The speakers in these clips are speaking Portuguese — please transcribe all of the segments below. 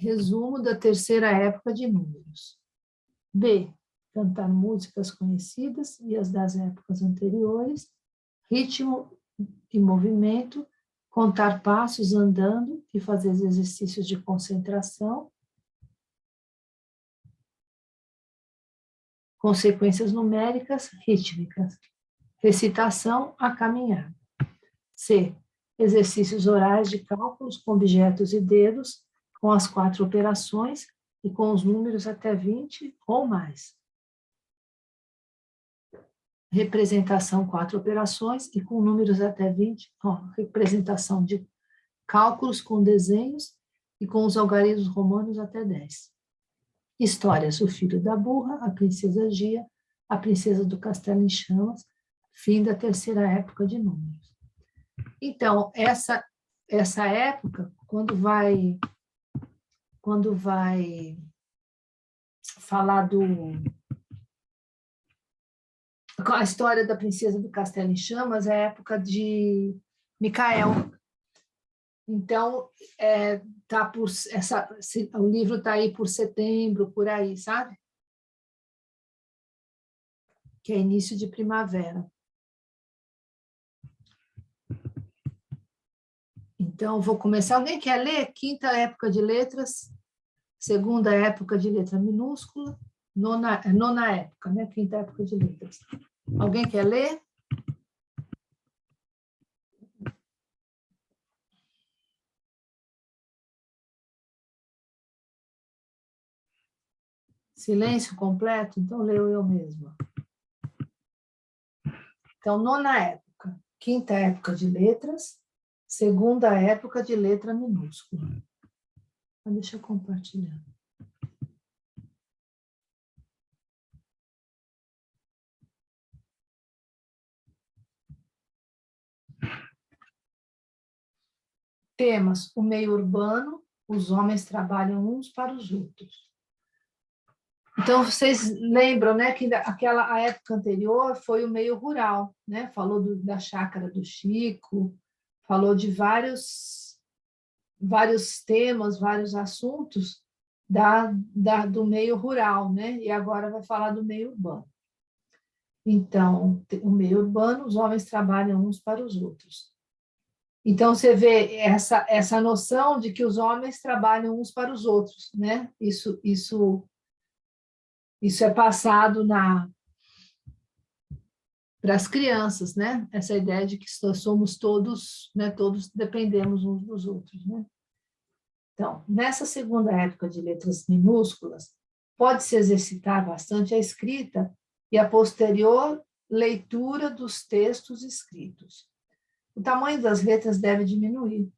resumo da terceira época de números. B, cantar músicas conhecidas e as das épocas anteriores, ritmo e movimento, contar passos andando e fazer exercícios de concentração, consequências numéricas rítmicas, recitação a caminhar. C, exercícios orais de cálculos com objetos e dedos, com as 4 operações e com os números até 20 ou mais. Representação 4 operações e com números até 20, representação de cálculos com desenhos e com os algarismos romanos até 10. Histórias, o filho da burra, a princesa Gia, a princesa do castelo em chamas, fim da terceira época de números. Então, essa época, quando vai falar a história da princesa do castelo em chamas, é a época de Micael. Então, o livro está aí por setembro, por aí, sabe? Que é início de primavera. Então, vou começar. Alguém quer ler? Quinta época de letras, segunda época de letra minúscula, nona época, né? Quinta época de letras. Alguém quer ler? Silêncio completo? Então, leio eu mesma. Então, nona época, quinta época de letras, segunda época de letra minúscula. Deixa eu compartilhar. Temas: o meio urbano, os homens trabalham uns para os outros. Então, vocês lembram, né, que a época anterior foi o meio rural, né? Falou da chácara do Chico, falou de vários temas, vários assuntos do meio rural, né? E agora vai falar do meio urbano. Então, o meio urbano, os homens trabalham uns para os outros. Então, você vê essa noção de que os homens trabalham uns para os outros, né? Isso é passado para as crianças, né? Essa ideia de que somos todos, né? Todos dependemos uns dos outros, né? Então, nessa segunda época de letras minúsculas, pode-se exercitar bastante a escrita e a posterior leitura dos textos escritos. O tamanho das letras deve diminuir,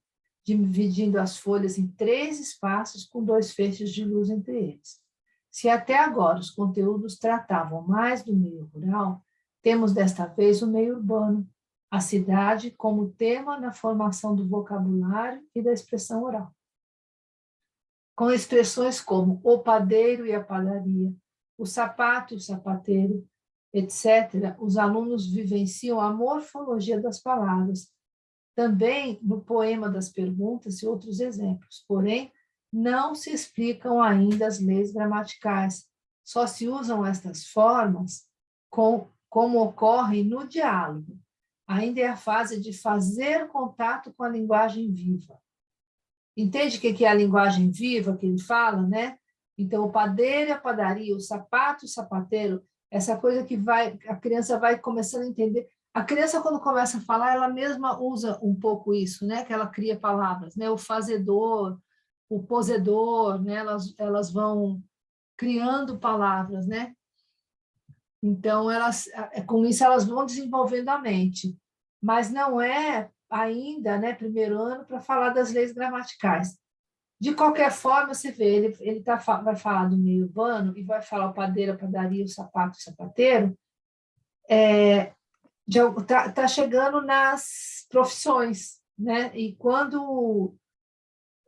dividindo as folhas em 3 espaços com 2 feixes de luz entre eles. Se até agora os conteúdos tratavam mais do meio rural, temos desta vez o meio urbano, a cidade como tema na formação do vocabulário e da expressão oral. Com expressões como o padeiro e a padaria, o sapato e o sapateiro, etc., os alunos vivenciam a morfologia das palavras, também no poema das perguntas e outros exemplos, porém, não se explicam ainda as leis gramaticais, só se usam estas formas como ocorre no diálogo. Ainda é a fase de fazer contato com a linguagem viva. Entende o que é a linguagem viva que ele fala, né? Então, o padeiro, a padaria, o sapato, o sapateiro, essa coisa que a criança vai começando a entender. A criança, quando começa a falar, ela mesma usa um pouco isso, né? Que ela cria palavras, né? O fazedor, o posedor, né? Elas vão criando palavras, né? Então, com isso, elas vão desenvolvendo a mente. Mas não é ainda, né, primeiro ano, para falar das leis gramaticais. De qualquer forma, você vê, vai falar do meio urbano e vai falar o padeiro, a padaria, o sapato, o sapateiro, tá chegando nas profissões, né? E quando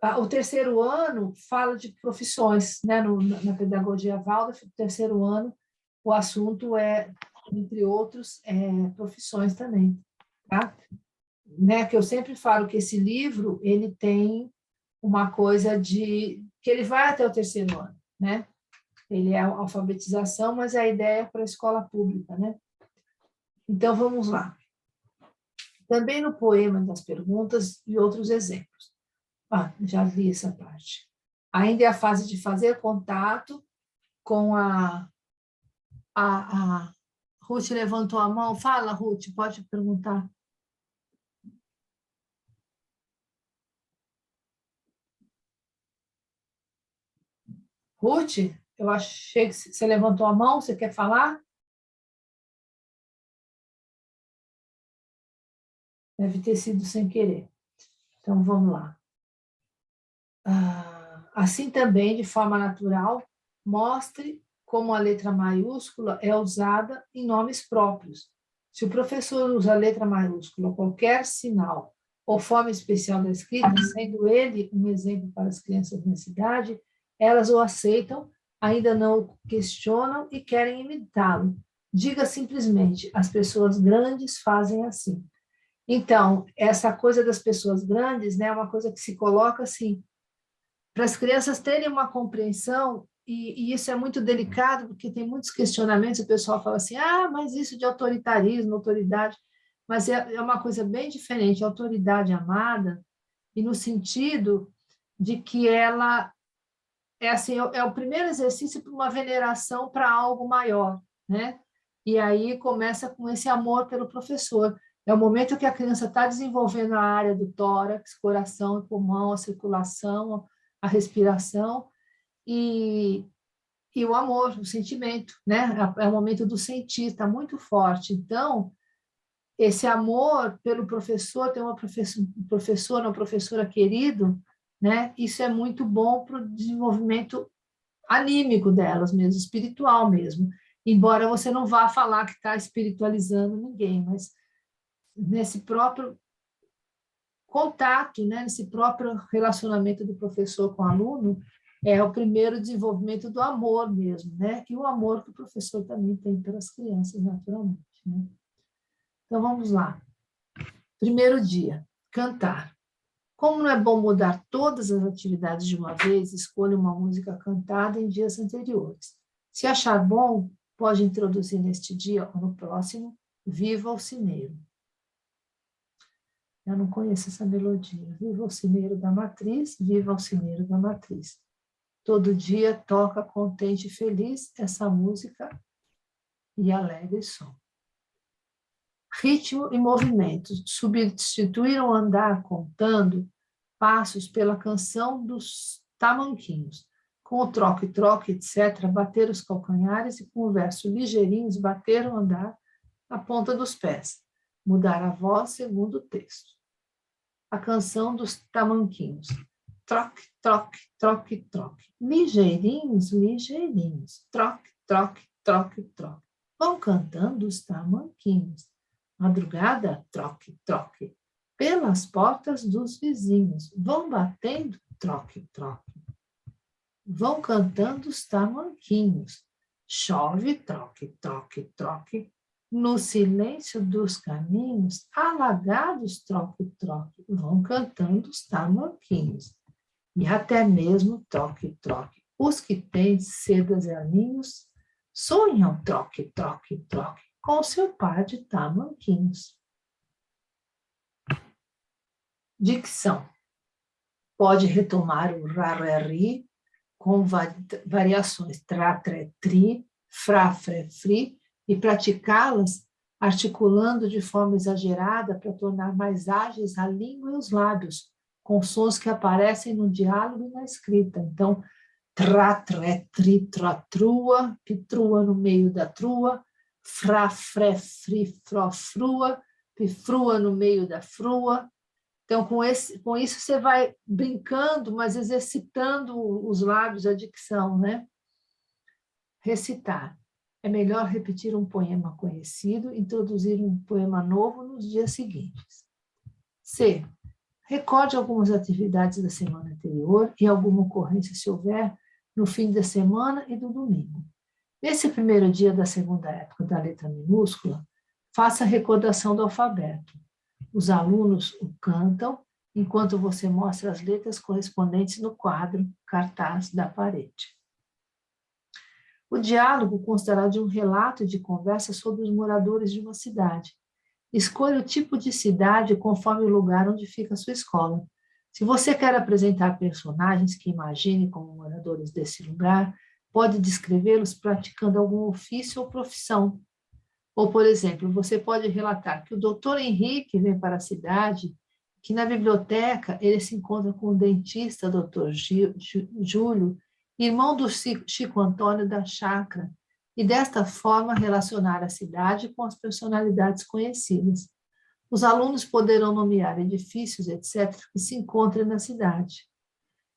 o terceiro ano fala de profissões, né? Na pedagogia Waldorf, o terceiro ano, o assunto é, entre outros, profissões também, tá? Né? Que eu sempre falo que esse livro, ele tem uma coisa de que ele vai até o 3º ano, né? Ele é a alfabetização, mas a ideia é para a escola pública, né? Então, vamos lá. Também no poema das perguntas e outros exemplos. Já li essa parte. Ainda é a fase de fazer contato com a Ruth levantou a mão. Fala, Ruth, pode perguntar. Ruth, eu achei que você levantou a mão, você quer falar? Deve ter sido sem querer. Então, vamos lá. Assim também, de forma natural, mostre como a letra maiúscula é usada em nomes próprios. Se o professor usa a letra maiúscula, qualquer sinal ou forma especial da escrita, sendo ele um exemplo para as crianças na cidade, elas o aceitam, ainda não o questionam e querem imitá-lo. Diga simplesmente, as pessoas grandes fazem assim. Então, essa coisa das pessoas grandes, né, é uma coisa que se coloca assim, para as crianças terem uma compreensão, e isso é muito delicado, porque tem muitos questionamentos, o pessoal fala assim, mas isso de autoritarismo, autoridade, mas é uma coisa bem diferente, autoridade amada, e no sentido de que ela é assim, é o primeiro exercício para uma veneração para algo maior, né? E aí começa com esse amor pelo professor. É o momento que a criança está desenvolvendo a área do tórax, coração e pulmão, a circulação, a respiração e o amor, o sentimento, né? É o momento do sentir, está muito forte. Então, esse amor pelo professor, ter uma professora, uma professora querido, né? Isso é muito bom para o desenvolvimento anímico delas mesmo, espiritual mesmo. Embora você não vá falar que está espiritualizando ninguém, mas nesse próprio contato, né, nesse próprio relacionamento do professor com o aluno, é o primeiro desenvolvimento do amor mesmo, né? E o amor que o professor também tem pelas crianças, naturalmente, né? Então, vamos lá. Primeiro dia, cantar. Como não é bom mudar todas as atividades de uma vez, escolha uma música cantada em dias anteriores. Se achar bom, pode introduzir neste dia ou no próximo, Viva o Cineiro. Eu não conheço essa melodia. Viva o Cineiro da Matriz, viva o Cineiro da Matriz. Todo dia toca contente e feliz essa música e alegre som. Ritmo e movimento. Substituir o andar contando passos pela canção dos tamanquinhos. Com o troque-troque, etc., bater os calcanhares e com o verso ligeirinhos, bater o andar na ponta dos pés. Mudar a voz segundo o texto. A canção dos tamanquinhos. Troque, troque, troque, troque. Ligeirinhos, ligeirinhos. Troque, troque, troque, troque. Vão cantando os tamanquinhos. Madrugada, troque, troque. Pelas portas dos vizinhos. Vão batendo, troque, troque. Vão cantando os tamanquinhos. Chove, troque, troque, troque. No silêncio dos caminhos, alagados, troque, troque. Vão cantando os tamanquinhos. E até mesmo troque, troque. Os que têm sedas e aninhos sonham troque, troque, troque com seu par de tamanquinhos. Dicção. Pode retomar o rareri com variações tra, tre, tri, fra, fre, fri e praticá-las articulando de forma exagerada para tornar mais ágeis a língua e os lábios, com sons que aparecem no diálogo e na escrita. Então, tra, tre, tri, tra, trua, pitrua no meio da trua, fra, fre, fri, fro, frua, pifrua no meio da frua. Então, com isso, você vai brincando, mas exercitando os lábios, a dicção, né? Recitar. É melhor repetir um poema conhecido, introduzir um poema novo nos dias seguintes. C. Recorde algumas atividades da semana anterior e alguma ocorrência, se houver, no fim da semana e do domingo. Nesse primeiro dia da segunda época da letra minúscula, faça a recordação do alfabeto. Os alunos o cantam enquanto você mostra as letras correspondentes no quadro, cartaz da parede. O diálogo constará de um relato de conversa sobre os moradores de uma cidade. Escolha o tipo de cidade conforme o lugar onde fica a sua escola. Se você quer apresentar personagens que imagine como moradores desse lugar, pode descrevê-los praticando algum ofício ou profissão. Ou, por exemplo, você pode relatar que o doutor Henrique vem para a cidade, que na biblioteca ele se encontra com o dentista doutor Júlio, irmão do Chico Antônio da Chácara, e desta forma relacionar a cidade com as personalidades conhecidas. Os alunos poderão nomear edifícios, etc., que se encontrem na cidade.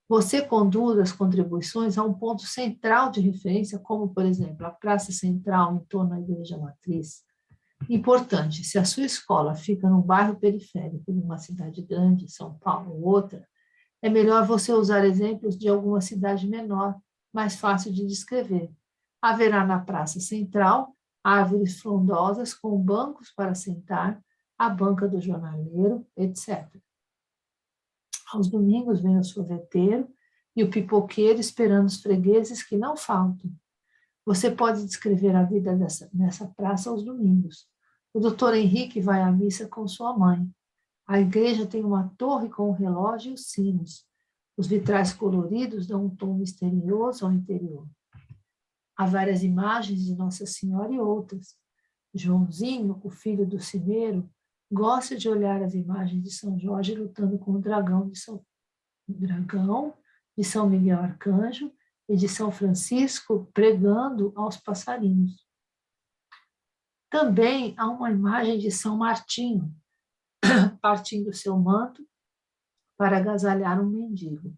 Você conduz as contribuições a um ponto central de referência, como, por exemplo, a praça central em torno da igreja matriz. Importante, se a sua escola fica num bairro periférico de uma cidade grande, São Paulo ou outra, é melhor você usar exemplos de alguma cidade menor, mais fácil de descrever. Haverá na praça central árvores frondosas com bancos para sentar, a banca do jornaleiro, etc. Aos domingos vem o sorveteiro e o pipoqueiro esperando os fregueses que não faltam. Você pode descrever a vida nessa praça aos domingos. O doutor Henrique vai à missa com sua mãe. A igreja tem uma torre com o relógio e os sinos. Os vitrais coloridos dão um tom misterioso ao interior. Há várias imagens de Nossa Senhora e outras. Joãozinho, o filho do cineiro, gosta de olhar as imagens de São Jorge lutando com o dragão de São Miguel Arcanjo e de São Francisco pregando aos passarinhos. Também há uma imagem de São Martinho, partindo seu manto para agasalhar um mendigo.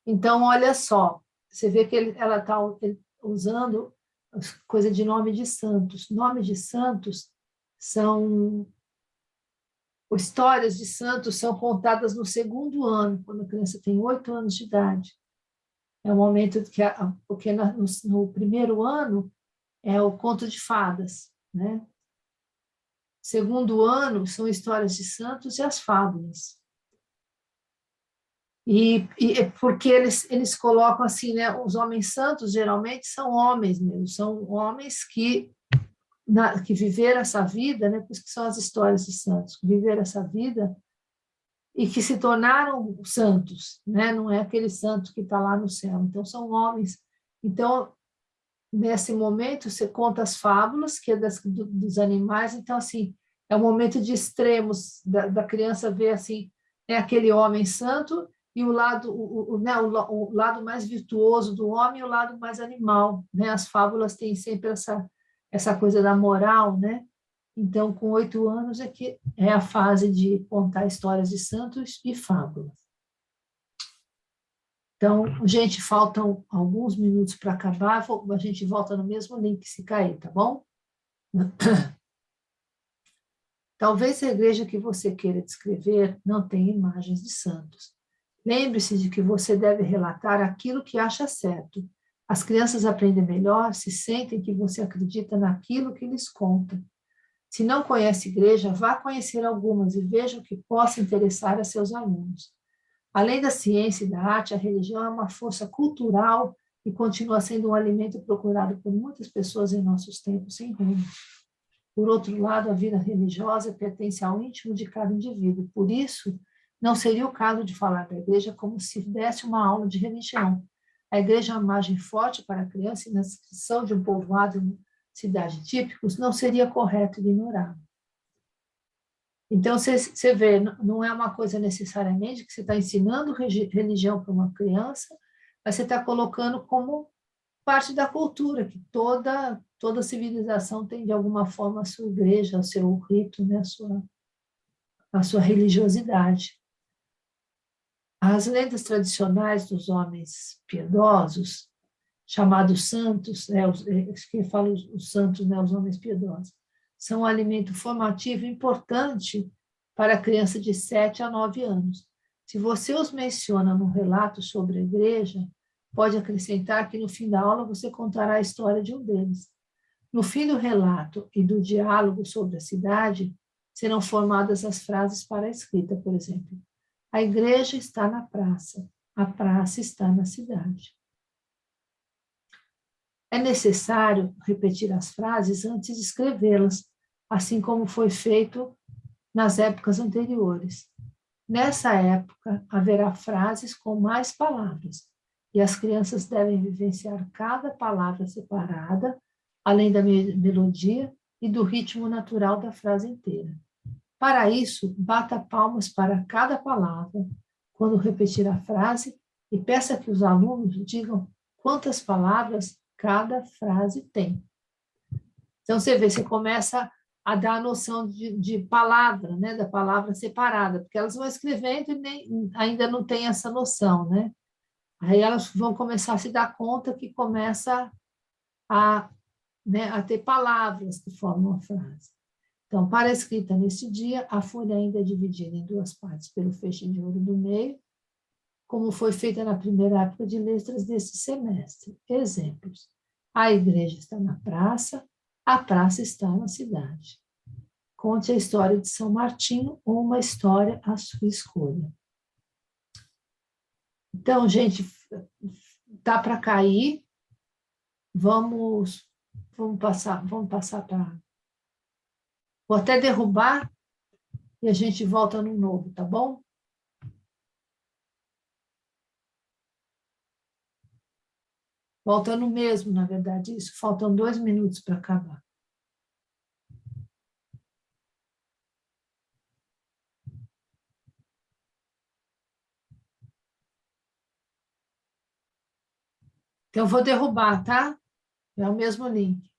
Então, olha só, você vê que ela está usando coisa de nome de santos. Nomes de santos são... Histórias de santos são contadas no segundo ano, quando a criança tem 8 anos de idade. É o momento que... Porque no primeiro ano é o conto de fadas, né? Segundo ano são histórias de santos e as fábulas. E porque eles colocam assim, né? Os homens santos geralmente são homens mesmo, são homens que viveram essa vida, né? Por isso que são as histórias de santos, que viveram essa vida e que se tornaram santos, né? Não é aquele santo que está lá no céu. Então são homens. Então nesse momento você conta as fábulas, que é dos animais. Então assim é um momento de extremos da criança ver assim, é aquele homem santo e o lado, o lado mais virtuoso do homem e o lado mais animal, né? As fábulas têm sempre essa coisa da moral, né? Então, com 8 anos é que é a fase de contar histórias de santos e fábulas. Então, gente, faltam alguns minutos para acabar, a gente volta no mesmo link se cair, tá bom? Talvez a igreja que você queira descrever não tenha imagens de santos. Lembre-se de que você deve relatar aquilo que acha certo. As crianças aprendem melhor se sentem que você acredita naquilo que lhes conta. Se não conhece igreja, vá conhecer algumas e veja o que possa interessar a seus alunos. Além da ciência e da arte, a religião é uma força cultural e continua sendo um alimento procurado por muitas pessoas em nossos tempos sem rumo. Por outro lado, a vida religiosa pertence ao íntimo de cada indivíduo. Por isso, não seria o caso de falar da igreja como se desse uma aula de religião. A igreja é uma imagem forte para a criança e na descrição de um povoado em cidade típicos não seria correto ignorar. Então, você vê, não é uma coisa necessariamente que você está ensinando religião para uma criança, mas você está colocando como parte da cultura, que toda civilização tem, de alguma forma, a sua igreja, o seu rito, né? a sua religiosidade. As lendas tradicionais dos homens piedosos, chamados santos, que fala os santos, né? Os homens piedosos, são um alimento formativo importante para a criança de 7 a 9 anos. Se você os menciona no relato sobre a igreja, pode acrescentar que no fim da aula você contará a história de um deles. No fim do relato e do diálogo sobre a cidade, serão formadas as frases para a escrita, por exemplo. A igreja está na praça, a praça está na cidade. É necessário repetir as frases antes de escrevê-las, assim como foi feito nas épocas anteriores. Nessa época, haverá frases com mais palavras, e as crianças devem vivenciar cada palavra separada, além da melodia e do ritmo natural da frase inteira. Para isso, bata palmas para cada palavra quando repetir a frase e peça que os alunos digam quantas palavras cada frase tem. Então, você vê, você começa a dar a noção de palavra, né, da palavra separada, porque elas vão escrevendo e ainda não tem essa noção, né? Aí elas vão começar a se dar conta que começa a, né, a ter palavras que formam a frase. Então, para a escrita nesse dia, a folha ainda é dividida em duas partes pelo feixe de ouro do meio, como foi feita na primeira época de letras desse semestre. Exemplos. A igreja está na praça, a praça está na cidade. Conte a história de São Martinho ou uma história à sua escolha. Então, gente, tá para cair. Vamos passar para. Vou até derrubar e a gente volta no novo, tá bom? Volta no mesmo, na verdade, isso. Faltam 2 minutos para acabar. Então, eu vou derrubar, tá? É o mesmo link.